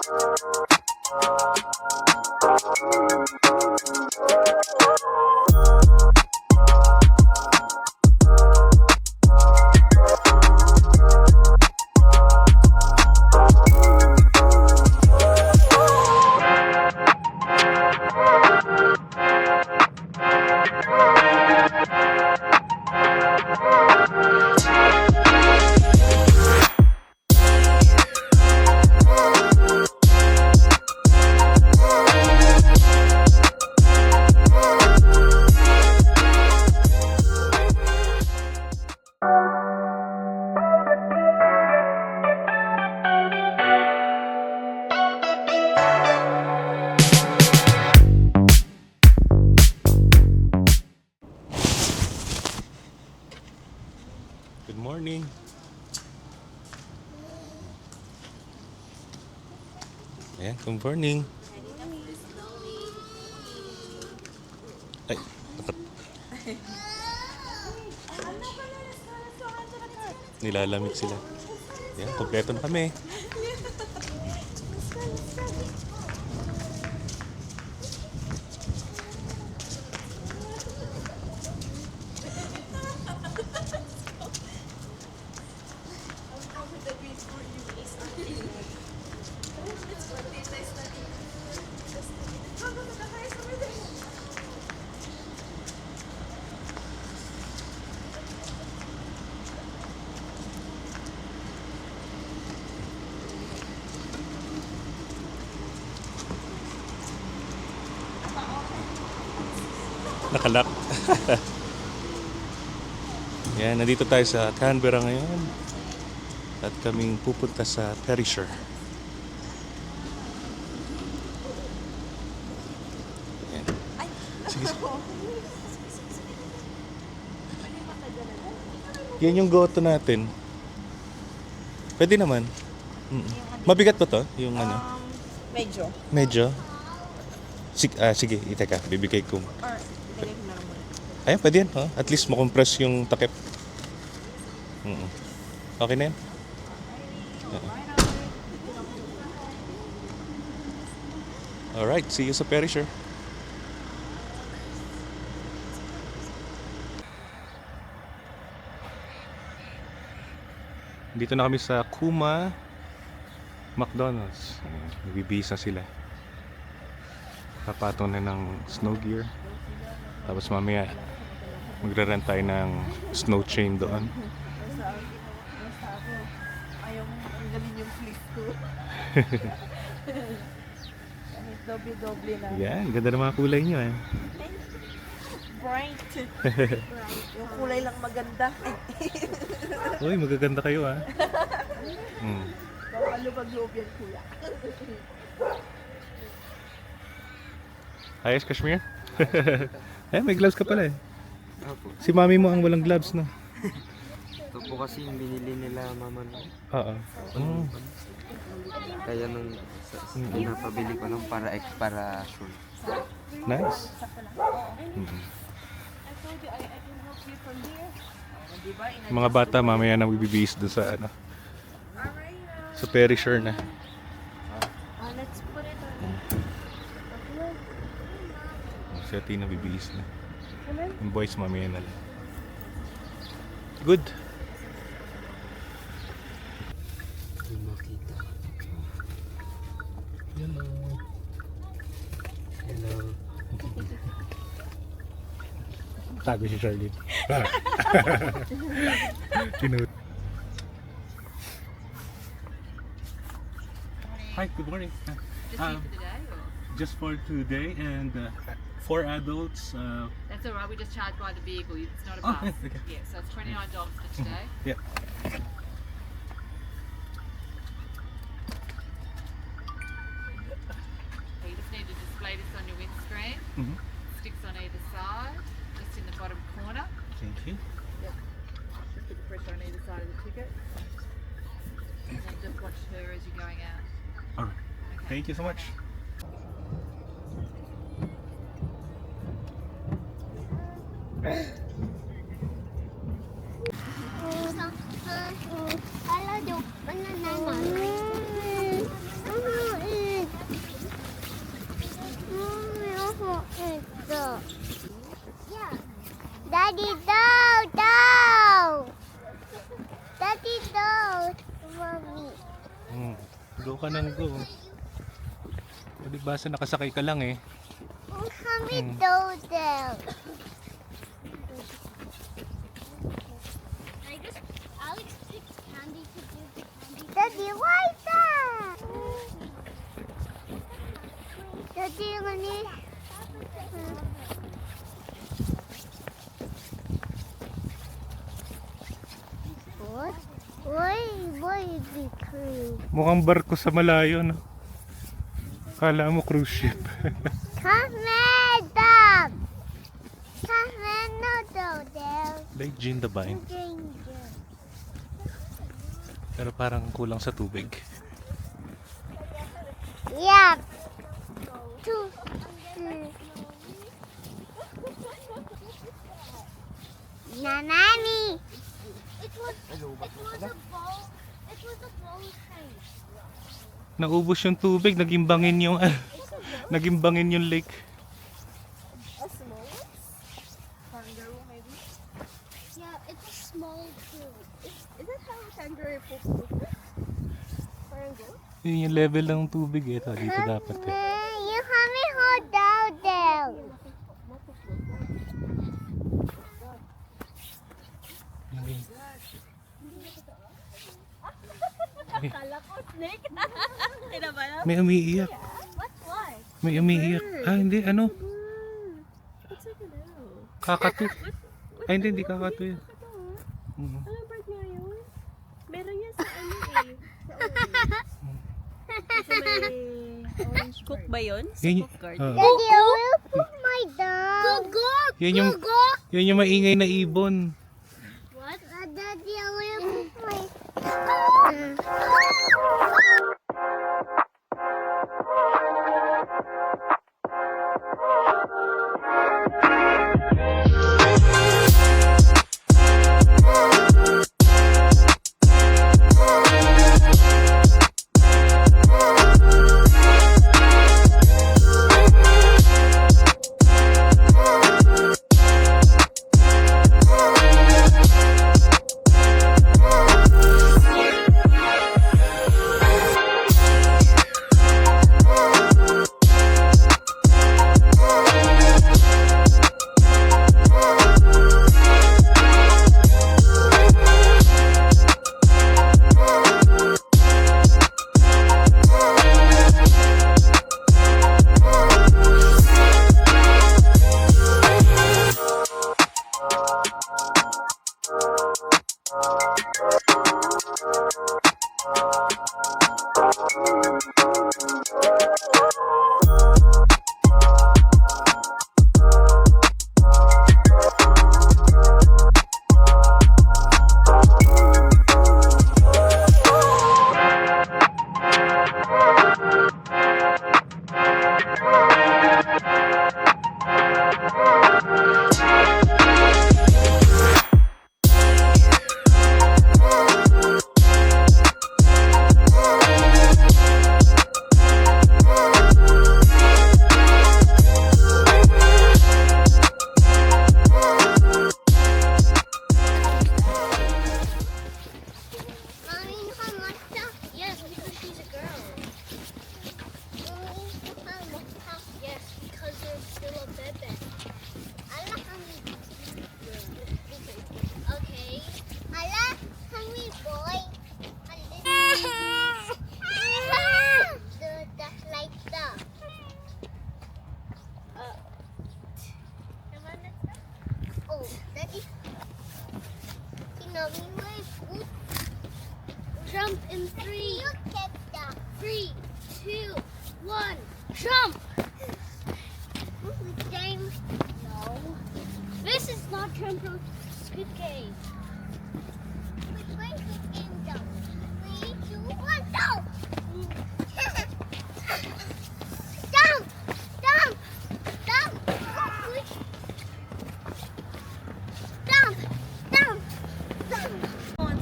Good morning. Ayan, good morning. Ay, nilalamig sila. Ayan, kompleto na kami. Nakalak. Yan, nandito tayo sa Canberra ngayon. At kaming pupunta sa Perisher. Yan. Sige. Yan yung go-to natin. Pwede naman. Mabigat ba to? Yung ano? Medyo. Medyo? Sige, iteka. Bibigay ko. Or, ilagay ko na lang muna. Ayan, pwede yan. Huh? At least makompress yung takip. Okay na yan? Alright, see you sa Perisher. Dito na kami sa Kuma McDonald's. Nagbibisa sila. Papatong na ng snow gear. Tapos mamaya magre-rent tayo ng snow chain doon. Ayaw mo tanggalin yung flip ko. Doble-doble na. Yan, ganda ng mga kulay nyo eh. Bright. Yung kulay lang maganda. Uy, magaganda kayo ah. Kapalubag-loob yan, kuya. Ayos, Kashmir? Eh, may gloves ka pala eh. Opo. Si mami mo ang walang gloves, no? Ito po kasi yung binili nila mama no. Oo. Kaya nung napabili ko nung para sure. Nice. Mga bata mamaya na magbibihis doon sa ano. Sa Perisher na. Let's put it on. Si Ate na bibihis na. Yung boys mamaya na lang. Good. Hindi makita. Hello. Hello. Tago si Charlene. Hi, good morning. Just for today and 4 adults. That's all right. We just charge by the vehicle. It's not a Oh, bus. okay. Yeah, so it's $29 for today. Yeah. So you just need to display this on your windscreen. Mhm. Sticks on either side, just in the bottom corner. Thank you. Just put the pressure on either side of the ticket. And then just watch her as you're going out. All right. Okay. Thank you so much. 알려줘. 바나나. Go ka ng go. Di ba sa nakasakay ka lang eh. Kami doodle. Alex picked candy to do the candy. Daddy, why that? Daddy, money. What? Why is it crew? Mukhang barko sa malayo, no? Kala mo cruise ship. Kamedam! Kameno doodle. Like Jean the Vine. Danger. Pero parang kulang sa tubig. Yeah. Two. Nanani. It was a bowl. It was a bowl thing. Naubos yung tubig, naging bangin yung naging bangin yung lake. A small one? Kangaroo maybe? Yeah, it's small too. Is that how kangaroo poops look like? Parang gano'n? Yun yung level ng tubig eh. Ito, dito dapat eh. You have me hold down. Kala ko snake. Kinabalan? May umiiyak. What? Why? May umiiyak. Ah, hindi. Ano? It's like a little. Kakatu. Ay, hindi kakatu yun. Mhm. Ano bird nga yun? Meron yan sa ano eh. Sa orange cook ba yun? Sa Yun, cook card? ah. Daddy, I will put my dog. Yan yung maingay na ibon. What? Daddy, I will put my Jump in 3, 3, 2, 1, jump! James, no. This is not Jump Rope Squid Game. Which way Squid Game jump? 3, 2, 1, jump! Jump! Jump! Jump! Jump! Jump! Jump!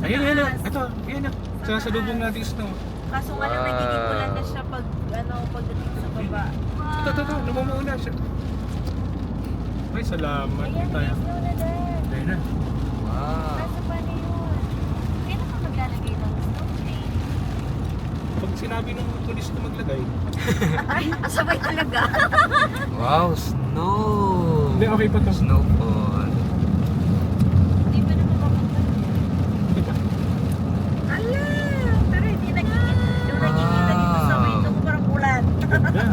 Ayun, ayun. Ito, ayun na. Sasalubong natin yung snow. Kaso nga lang nagiging ulan na siya pag pagdating sa baba. Ito. Namumuuna siya. Ay, salamat. Ayan, Tayo. may snow na din. Ayun na. Wow. Nasa pa na yun. Kaya na ka maglalagay ng snow chain. Pag sinabi nung pulis na maglagay. Ay, sabay talaga. Wow, snow! Hindi, okay pa to. Snowfall. Hindi pa naman makakita. Hindi pa. Ala! Pero hindi nakikita. Yung nakikita dito sa window ko parang ulan. Ganda.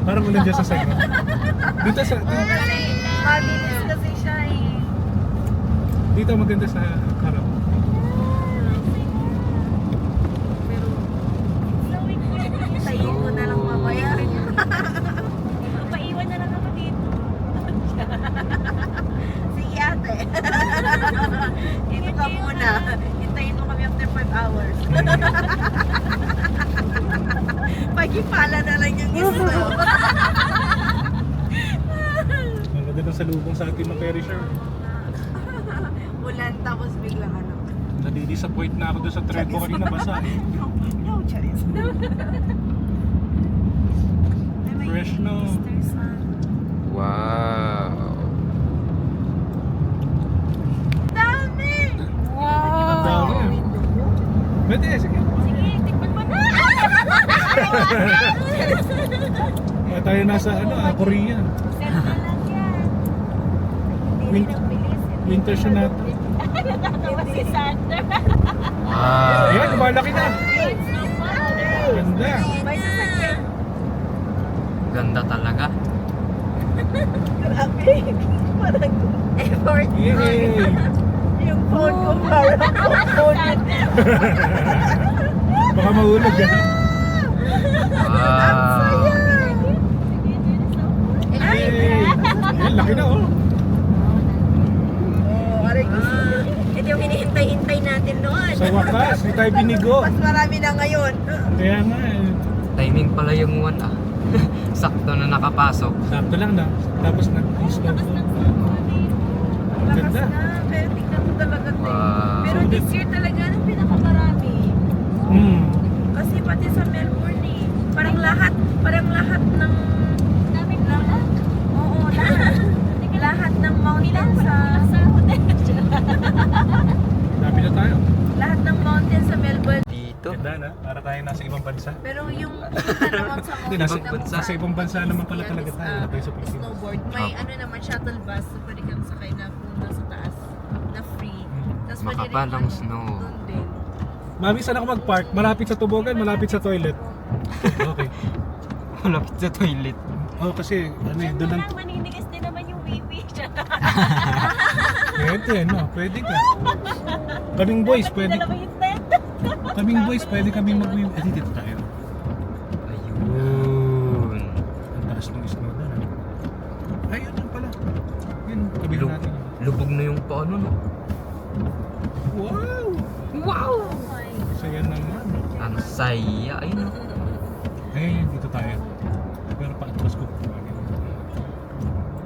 Parang ulan dyan sa side. Dito sa... Kasi mabilis kasi siya eh. Dito maganda sa harap. Pero, tayin ko na lang mamaya. Paiwan na lang ako dito. Sige ate. Dito ka muna. Hintayin mo kami after 5 hours. Pagkipala na lang yung gusto. Maganda na sa lubong sa atin ng Perisher. Ulan tapos biglang ano. Nadi-disappoint na ako doon sa tread ko kanina basa. No, Charis. Fresh no. Wow! Dami! Ang dami. Pwede, sige. Sige, tikman mo na! Kaya tayo nasa Korea. Set na lang yan. Win- winter siya natin. Natatawa si Sander. Wow! Ayan, lumalaki na. Ganda. May sasakyan. Ganda talaga. Grabe. Parang effort. Yay! Yung phone ko parang phone. Baka mahulog yan. Wow! Yay! Ayan, laki na oh. Oh, aray ko. Ito yung hinihintay-hintay natin noon. Sa wakas, hindi tayo binigo. Mas marami na ngayon. Kaya nga eh. Timing pala yung one ah. Sakto na nakapasok. Sakto lang na. Tapos nag-stop. Lakas Ganda. na. Pero tignan mo talaga ito. Wow. Pero this year talaga nang pinakamarami. Hmm. Kasi pati sa Melbourne eh. Parang lahat ng oo, lahat ng mountain sa Dami na tayo. lahat ng mountain sa Melbourne. Dito. Ganda na. Para tayo nasa ibang bansa. Pero yung naman sa Hindi, mountain nasa ibang bansa naman pala talaga tayo. Wala tayo sa Pilipinas. snowboard. May ano naman shuttle bus. So pwede kang sakay na punta sa taas na free. Tapos pwede rin Makapalang ano, snow. doon din. Mami, saan ako mag-park? Malapit sa tubogan, malapit sa toilet. Okay. Malapit sa toilet. Oh, kasi ano eh, doon ang... Maninigas din naman yung wiwi. Pwede, no? Pwede ka. Kaming boys, pwede. Kaming boys, pwede kami mag-wiwi. Dito tayo. Ayun. Ang taas ng snow na. Ayun lang pala. Yun, kabila Lub- natin. lubog na yung paano no? Wow! Wow! Saya naman. Ang saya. Ayun no? Eh, dito tayo. Pero paatras ko.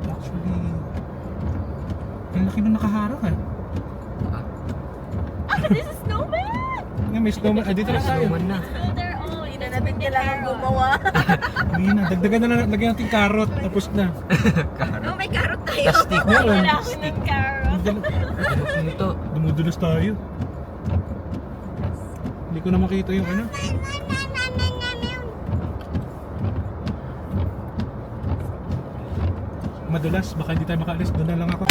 Actually, ang laki na nakaharang eh. Ah, This is snowman! Nga, may snowman. Ah, dito na tayo. snowman na. They're all, hindi na natin kailangan gumawa. Hindi na. Dagdagan na lang. Lagyan natin carrot. Tapos na. No, may carrot tayo. Plastic na lang. Kailangan ng carrot. Ano to? Dumudulas tayo. Hindi ko na makita yung ano. Madulas. Baka hindi tayo makaalis. Doon na lang ako.